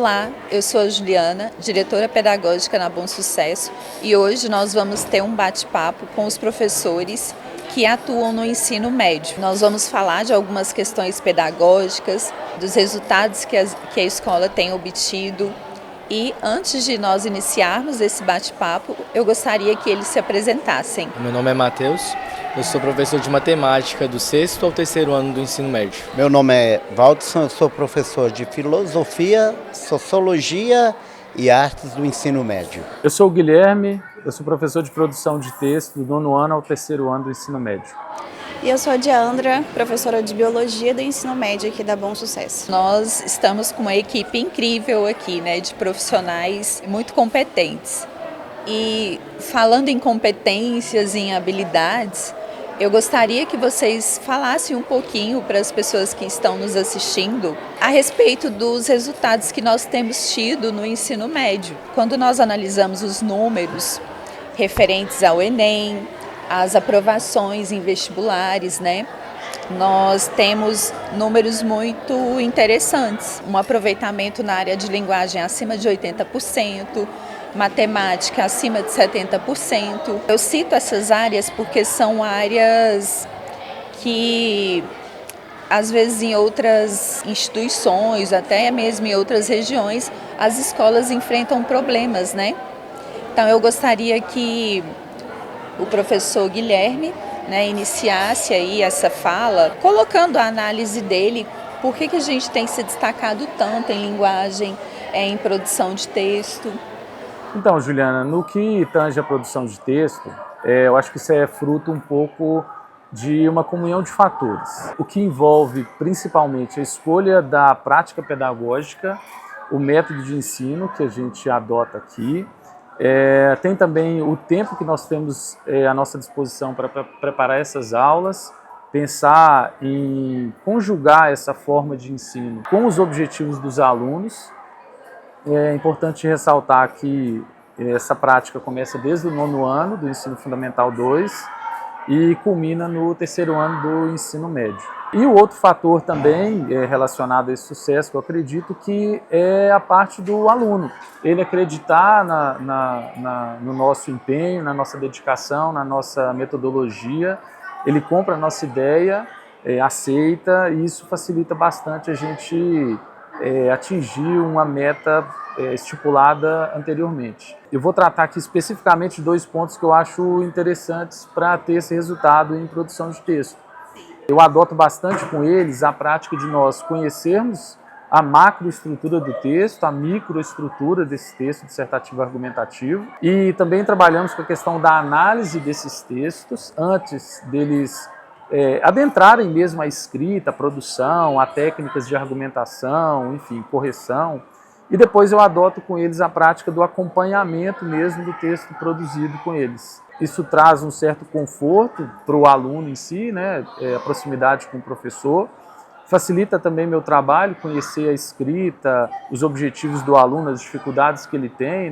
Olá, eu sou a Juliana, diretora pedagógica na Bom Sucesso, e hoje nós vamos ter um bate-papo com os professores que atuam no ensino médio. Nós vamos falar de algumas questões pedagógicas, dos resultados que a escola tem obtido. E antes de nós iniciarmos esse bate-papo, eu gostaria que eles se apresentassem. Meu nome é Matheus, eu sou professor de matemática do 6º ao 3º ano do ensino médio. Meu nome é Valdson, eu sou professor de filosofia, sociologia e artes do ensino médio. Eu sou o Guilherme, eu sou professor de produção de texto do 9º ano ao 3º ano do ensino médio. E eu sou a Diandra, professora de biologia do ensino médio aqui da Bom Sucesso. Nós estamos com uma equipe incrível aqui, de profissionais muito competentes. E falando em competências, em habilidades, eu gostaria que vocês falassem um pouquinho para as pessoas que estão nos assistindo a respeito dos resultados que nós temos tido no ensino médio. Quando nós analisamos os números referentes ao Enem, as aprovações em vestibulares, nós temos números muito interessantes. Um aproveitamento na área de linguagem acima de 80%, matemática acima de 70%. Eu cito essas áreas porque são áreas que, às vezes, em outras instituições, até mesmo em outras regiões, as escolas enfrentam problemas, Então, eu gostaria que o professor Guilherme iniciasse aí essa fala, colocando a análise dele, por que a gente tem se destacado tanto em linguagem, em produção de texto. Então, Juliana, no que tange a produção de texto, eu acho que isso é fruto um pouco de uma comunhão de fatores, o que envolve principalmente a escolha da prática pedagógica, o método de ensino que a gente adota aqui. Tem também o tempo que nós temos à nossa disposição para preparar essas aulas, pensar em conjugar essa forma de ensino com os objetivos dos alunos. É importante ressaltar que essa prática começa desde o 9º ano do ensino fundamental 2 e culmina no 3º ano do ensino médio. E o outro fator também relacionado a esse sucesso, que eu acredito que é a parte do aluno. Ele acreditar no nosso empenho, na nossa dedicação, na nossa metodologia, ele compra a nossa ideia, aceita, e isso facilita bastante a gente atingir uma meta estipulada anteriormente. Eu vou tratar aqui especificamente de 2 pontos que eu acho interessantes para ter esse resultado em produção de texto. Eu adoto bastante com eles a prática de nós conhecermos a macroestrutura do texto, a microestrutura desse texto dissertativo argumentativo, e também trabalhamos com a questão da análise desses textos antes deles adentrarem mesmo a escrita, a produção, a técnicas de argumentação, enfim, correção. E depois eu adoto com eles a prática do acompanhamento mesmo do texto produzido com eles. Isso traz um certo conforto para o aluno em si, a proximidade com o professor. Facilita também meu trabalho, conhecer a escrita, os objetivos do aluno, as dificuldades que ele tem,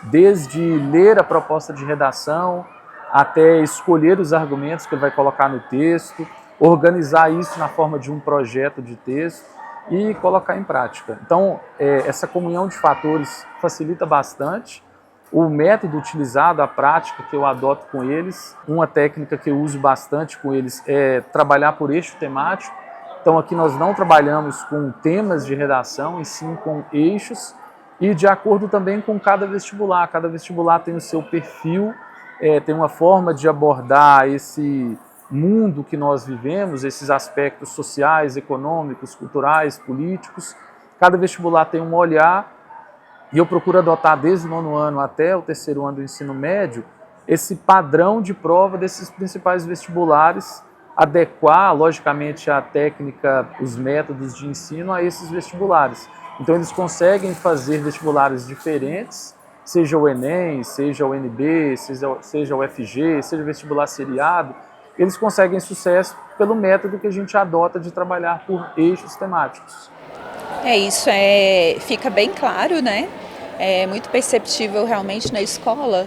desde ler a proposta de redação até escolher os argumentos que ele vai colocar no texto, organizar isso na forma de um projeto de texto e colocar em prática. Então, essa comunhão de fatores facilita bastante. O método utilizado, a prática que eu adoto com eles, uma técnica que eu uso bastante com eles é trabalhar por eixo temático. Então, aqui nós não trabalhamos com temas de redação, e sim com eixos, e de acordo também com cada vestibular. Cada vestibular tem o seu perfil, tem uma forma de abordar esse mundo que nós vivemos, esses aspectos sociais, econômicos, culturais, políticos. Cada vestibular tem um olhar, e eu procuro adotar desde o 9º ano até o 3º ano do ensino médio esse padrão de prova desses principais vestibulares, adequar, logicamente, a técnica, os métodos de ensino a esses vestibulares. Então, eles conseguem fazer vestibulares diferentes, seja o Enem, seja o NB, seja o FG, seja o vestibular seriado. Eles conseguem sucesso pelo método que a gente adota de trabalhar por eixos temáticos. Isso fica bem claro, É muito perceptível realmente na escola,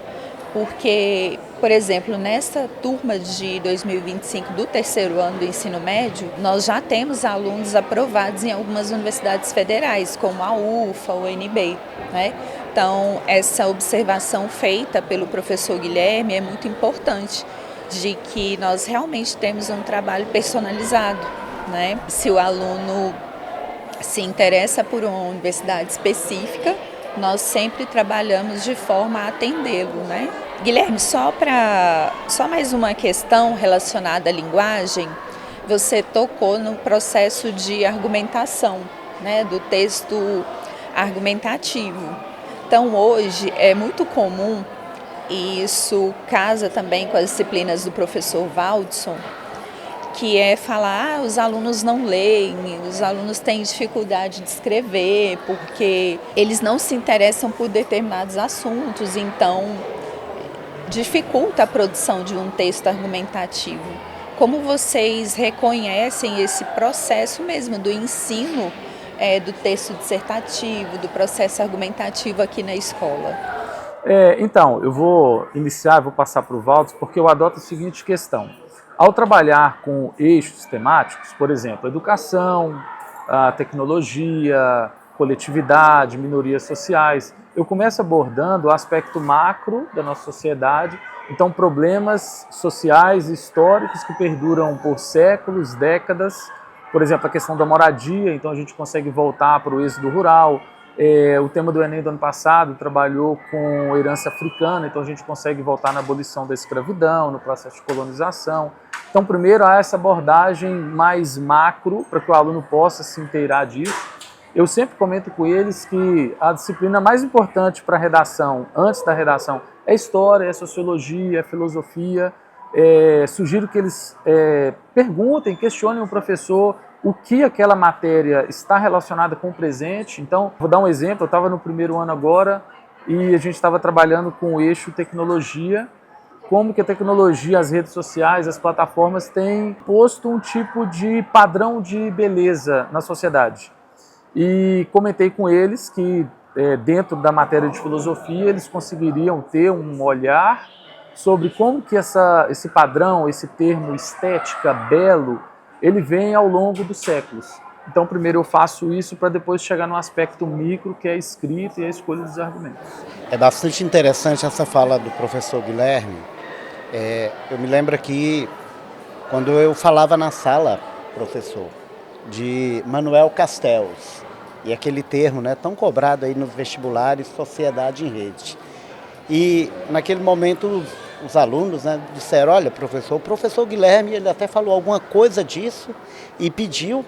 porque Por exemplo, nessa turma de 2025 do terceiro ano do ensino médio, nós já temos alunos aprovados em algumas universidades federais, como a UFA, o UNB, né? Então, essa observação feita pelo professor Guilherme é muito importante, de que nós realmente temos um trabalho personalizado, né? Se o aluno se interessa por uma universidade específica, nós sempre trabalhamos de forma a atendê-lo, né? Guilherme, só mais uma questão relacionada à linguagem. Você tocou no processo de argumentação, né, do texto argumentativo. Então, hoje é muito comum, e isso casa também com as disciplinas do professor Valdson, que é falar, os alunos não leem, os alunos têm dificuldade de escrever, porque eles não se interessam por determinados assuntos, então dificulta a produção de um texto argumentativo. Como vocês reconhecem esse processo mesmo do ensino do texto dissertativo, do processo argumentativo aqui na escola? Então, eu vou passar para o Valdes, porque eu adoto a seguinte questão. Ao trabalhar com eixos temáticos, por exemplo, educação, a tecnologia, coletividade, minorias sociais, eu começo abordando o aspecto macro da nossa sociedade, então problemas sociais e históricos que perduram por séculos, décadas, por exemplo, a questão da moradia, então a gente consegue voltar para o êxodo rural. O tema do Enem do ano passado trabalhou com herança africana, então a gente consegue voltar na abolição da escravidão, no processo de colonização. Então, primeiro, há essa abordagem mais macro, para que o aluno possa se inteirar disso. Eu sempre comento com eles que a disciplina mais importante para a redação, antes da redação, é história, é sociologia, é filosofia. Sugiro que eles perguntem, questionem o professor o que aquela matéria está relacionada com o presente. Então, vou dar um exemplo, eu estava no primeiro ano agora e a gente estava trabalhando com o eixo tecnologia, como que a tecnologia, as redes sociais, as plataformas têm posto um tipo de padrão de beleza na sociedade. E comentei com eles que dentro da matéria de filosofia eles conseguiriam ter um olhar sobre como que esse padrão, esse termo estética, belo, ele vem ao longo dos séculos. Então, primeiro eu faço isso para depois chegar no aspecto micro, que é a escrita e a escolha dos argumentos. É bastante interessante essa fala do professor Guilherme. Eu me lembro aqui, quando eu falava na sala, professor, de Manuel Castells, e aquele termo, né, tão cobrado aí nos vestibulares, sociedade em rede. E naquele momento os alunos, né, disseram, olha, professor, o professor Guilherme, ele até falou alguma coisa disso e pediu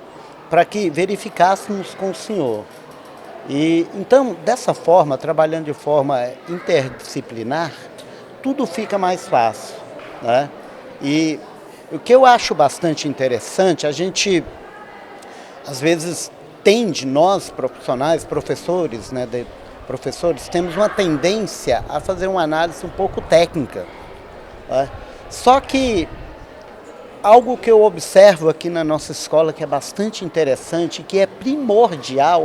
para que verificássemos com o senhor. E então, dessa forma, trabalhando de forma interdisciplinar, tudo fica mais fácil, né? E o que eu acho bastante interessante, a gente, às vezes, tende, nós profissionais, professores, né, professores, temos uma tendência a fazer uma análise um pouco técnica. Só que algo que eu observo aqui na nossa escola que é bastante interessante, que é primordial,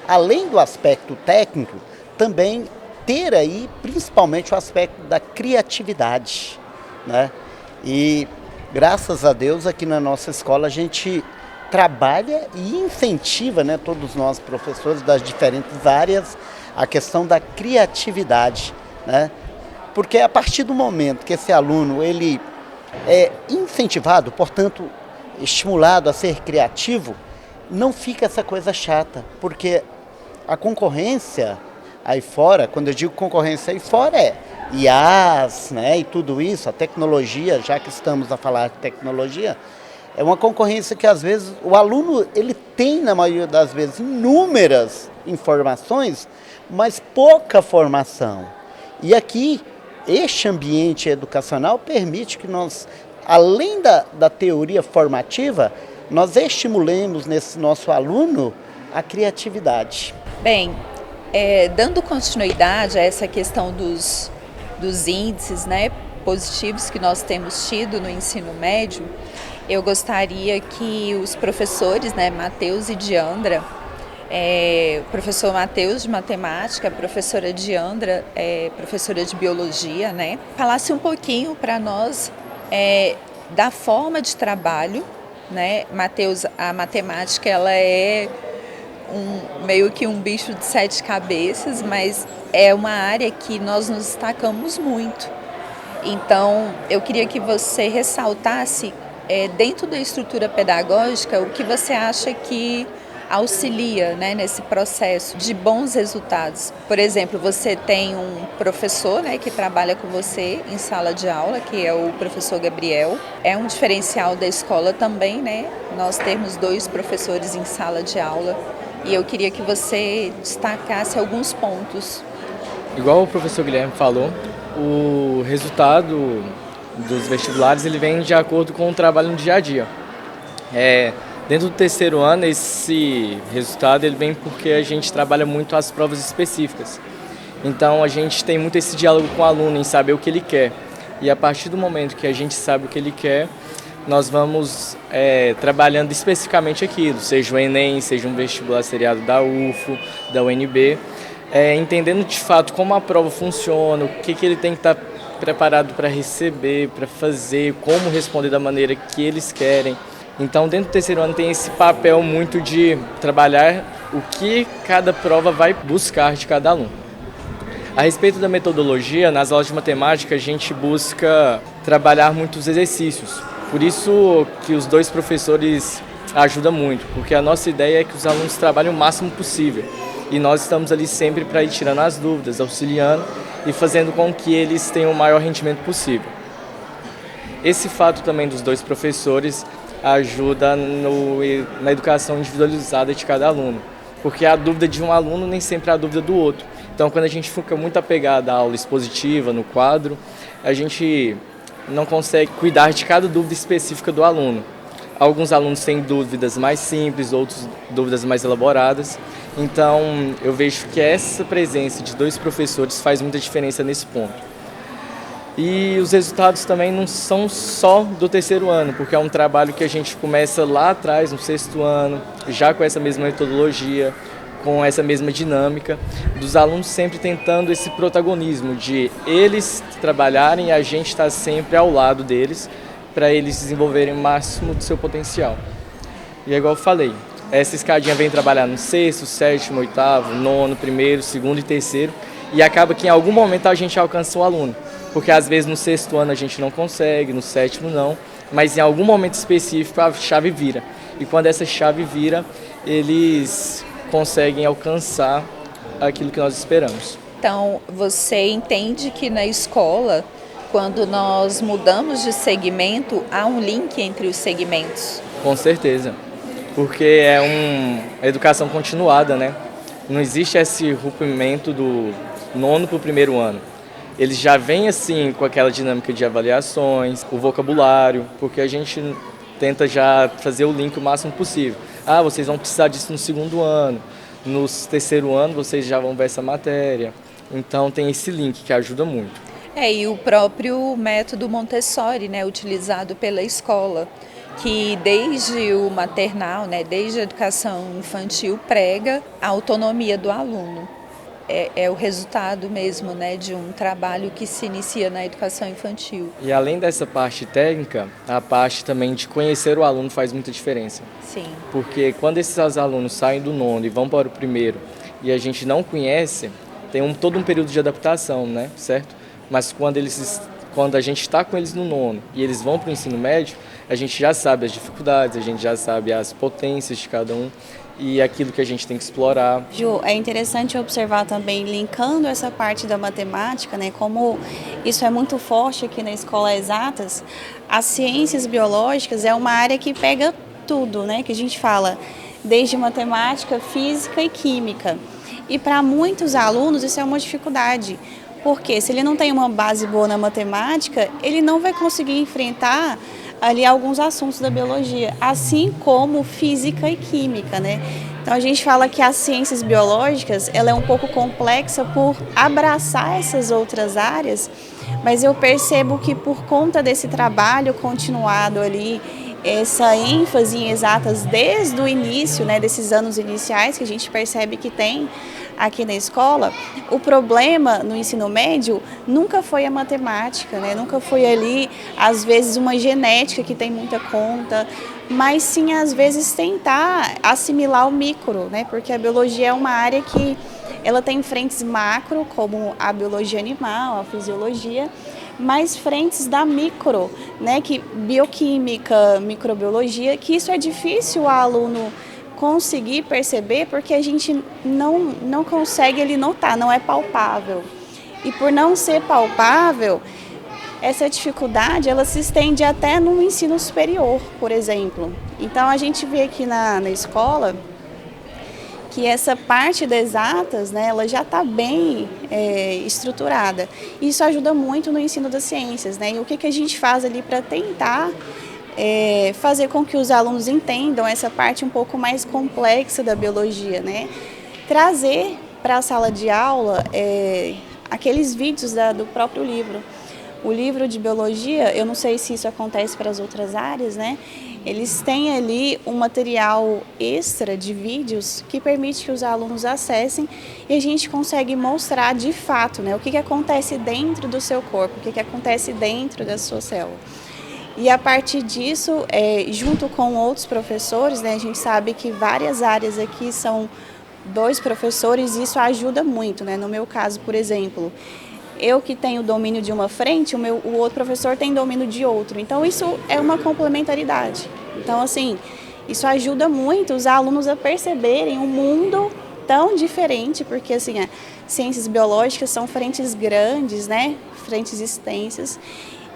além do aspecto técnico, também ter aí principalmente o aspecto da criatividade, né? E graças a Deus aqui na nossa escola a gente trabalha e incentiva, né, todos nós professores das diferentes áreas, a questão da criatividade, né? Porque a partir do momento que esse aluno ele é incentivado, portanto, estimulado a ser criativo, não fica essa coisa chata, porque a concorrência aí fora, quando eu digo concorrência aí fora, IAs, né, e tudo isso, a tecnologia, já que estamos a falar de tecnologia, é uma concorrência que às vezes o aluno ele tem, na maioria das vezes, inúmeras informações, mas pouca formação. E aqui, este ambiente educacional permite que nós, além da teoria formativa, nós estimulemos nesse nosso aluno a criatividade. Bem, dando continuidade a essa questão dos índices, né, positivos que nós temos tido no ensino médio, eu gostaria que os professores, né, Matheus e Diandra, o professor Matheus de matemática, a professora Diandra, professora de biologia, né? Falasse um pouquinho para nós da forma de trabalho, né? Matheus, a matemática ela é meio que um bicho de 7 cabeças, mas é uma área que nós nos destacamos muito. Então, eu queria que você ressaltasse, dentro da estrutura pedagógica, o que você acha que auxilia, né, nesse processo de bons resultados. Por exemplo, você tem um professor, né, que trabalha com você em sala de aula, que é o professor Gabriel. É um diferencial da escola também, né, nós termos 2 professores em sala de aula. E eu queria que você destacasse alguns pontos. Igual o professor Guilherme falou, o resultado dos vestibulares ele vem de acordo com o trabalho no dia a dia. Dentro do terceiro ano, esse resultado ele vem porque a gente trabalha muito as provas específicas. Então, a gente tem muito esse diálogo com o aluno em saber o que ele quer. E a partir do momento que a gente sabe o que ele quer, nós vamos trabalhando especificamente aquilo, seja o Enem, seja um vestibular seriado da UFO, da UNB, entendendo de fato como a prova funciona, o que ele tem que estar preparado para receber, para fazer, como responder da maneira que eles querem. Então, dentro do terceiro ano tem esse papel muito de trabalhar o que cada prova vai buscar de cada aluno. A respeito da metodologia, nas aulas de matemática a gente busca trabalhar muitos exercícios. Por isso que os 2 professores ajudam muito, porque a nossa ideia é que os alunos trabalhem o máximo possível. E nós estamos ali sempre para ir tirando as dúvidas, auxiliando e fazendo com que eles tenham o maior rendimento possível. Esse fato também dos 2 professores ajuda na educação individualizada de cada aluno, porque a dúvida de um aluno nem sempre é a dúvida do outro. Então, quando a gente fica muito apegado à aula expositiva, no quadro, a gente não consegue cuidar de cada dúvida específica do aluno. Alguns alunos têm dúvidas mais simples, outros dúvidas mais elaboradas. Então, eu vejo que essa presença de 2 professores faz muita diferença nesse ponto. E os resultados também não são só do terceiro ano, porque é um trabalho que a gente começa lá atrás, no 6º ano, já com essa mesma metodologia, com essa mesma dinâmica, dos alunos sempre tentando esse protagonismo de eles trabalharem e a gente estar sempre ao lado deles, para eles desenvolverem o máximo do seu potencial. E é igual eu falei, essa escadinha vem trabalhar no 6º, 7º, 8º, 9º, 1º, 2º e 3º, e acaba que em algum momento a gente alcança o aluno. Porque às vezes no 6º ano a gente não consegue, no 7º não, mas em algum momento específico a chave vira. E quando essa chave vira, eles conseguem alcançar aquilo que nós esperamos. Então, você entende que na escola, quando nós mudamos de segmento, há um link entre os segmentos? Com certeza, porque é uma educação continuada, né? Não existe esse rompimento do 9º para o 1º ano. Eles já vêm assim com aquela dinâmica de avaliações, o vocabulário, porque a gente tenta já fazer o link o máximo possível. Vocês vão precisar disso no 2º ano, no 3º ano vocês já vão ver essa matéria. Então tem esse link que ajuda muito. E o próprio método Montessori, né, utilizado pela escola, que desde o maternal, né, desde a educação infantil, prega a autonomia do aluno. É o resultado mesmo, né, de um trabalho que se inicia na educação infantil. E além dessa parte técnica, a parte também de conhecer o aluno faz muita diferença. Sim. Porque quando esses alunos saem do 9º e vão para o 1º e a gente não conhece, tem todo um período de adaptação, né, certo? Mas quando a gente está com eles no 9º e eles vão para o ensino médio, a gente já sabe as dificuldades, a gente já sabe as potências de cada um e aquilo que a gente tem que explorar. Ju, é interessante observar também, linkando essa parte da matemática, né, como isso é muito forte aqui na Escola Exatas, as ciências biológicas é uma área que pega tudo, né, que a gente fala, desde matemática, física e química. E para muitos alunos isso é uma dificuldade, porque se ele não tem uma base boa na matemática, ele não vai conseguir enfrentar ali alguns assuntos da biologia, assim como física e química, né? Então a gente fala que as ciências biológicas, ela é um pouco complexa por abraçar essas outras áreas, mas eu percebo que por conta desse trabalho continuado ali essa ênfase em exatas desde o início, né, desses anos iniciais que a gente percebe que tem aqui na escola. O problema no ensino médio nunca foi a matemática, né, nunca foi ali, às vezes, uma genética que tem muita conta, mas sim, às vezes, tentar assimilar o micro, né, porque a biologia é uma área que ela tem frentes macro, como a biologia animal, a fisiologia, mais frentes da micro, né, que bioquímica, microbiologia, que isso é difícil o aluno conseguir perceber porque a gente não consegue ele notar, não é palpável. E por não ser palpável, essa dificuldade ela se estende até no ensino superior, por exemplo. Então a gente vê aqui na escola que essa parte das exatas, né, ela já está bem estruturada. Isso ajuda muito no ensino das ciências, né? E o que a gente faz ali para tentar fazer com que os alunos entendam essa parte um pouco mais complexa da biologia, né? Trazer para a sala de aula aqueles vídeos do próprio livro. O livro de biologia, eu não sei se isso acontece para as outras áreas, né? Eles têm ali um material extra de vídeos que permite que os alunos acessem e a gente consegue mostrar de fato, né, o que acontece dentro do seu corpo, o que acontece dentro da sua célula. E a partir disso, junto com outros professores, né, a gente sabe que várias áreas aqui são 2 professores e isso ajuda muito, né? No meu caso, por exemplo, eu que tenho domínio de uma frente, o outro professor tem domínio de outro. Então, isso é uma complementaridade. Então, assim, isso ajuda muito os alunos a perceberem um mundo tão diferente, porque, assim, ciências biológicas são frentes grandes, né? Frentes extensas.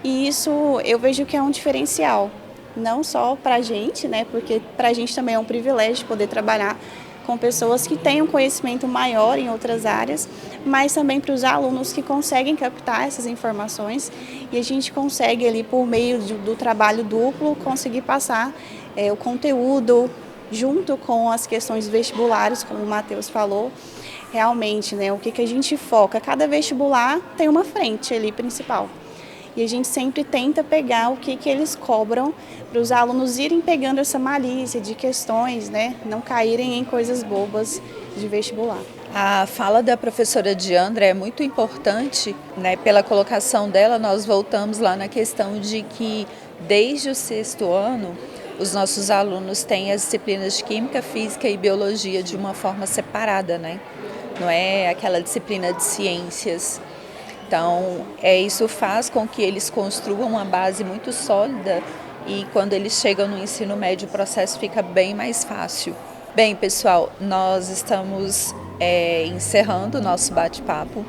E isso eu vejo que é um diferencial, não só para a gente, né? Porque para a gente também é um privilégio poder trabalhar com pessoas que têm um conhecimento maior em outras áreas, mas também para os alunos que conseguem captar essas informações e a gente consegue ali por meio do trabalho duplo conseguir passar o conteúdo junto com as questões vestibulares, como o Matheus falou, realmente, né, o que a gente foca. Cada vestibular tem uma frente ali principal. E a gente sempre tenta pegar o que eles cobram para os alunos irem pegando essa malícia de questões, né? Não caírem em coisas bobas de vestibular. A fala da professora Diandra é muito importante, né? Pela colocação dela, nós voltamos lá na questão de que desde o 6º ano, os nossos alunos têm as disciplinas de Química, Física e Biologia de uma forma separada, né? Não é aquela disciplina de Ciências. Então, isso faz com que eles construam uma base muito sólida e quando eles chegam no ensino médio o processo fica bem mais fácil. Bem, pessoal, nós estamos encerrando o nosso bate-papo.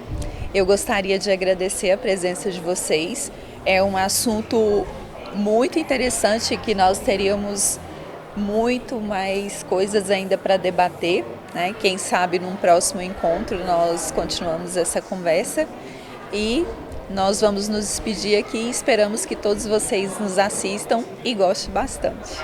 Eu gostaria de agradecer a presença de vocês. É um assunto muito interessante que nós teríamos muito mais coisas ainda para debater, né? Quem sabe num próximo encontro nós continuamos essa conversa. E nós vamos nos despedir aqui e esperamos que todos vocês nos assistam e gostem bastante.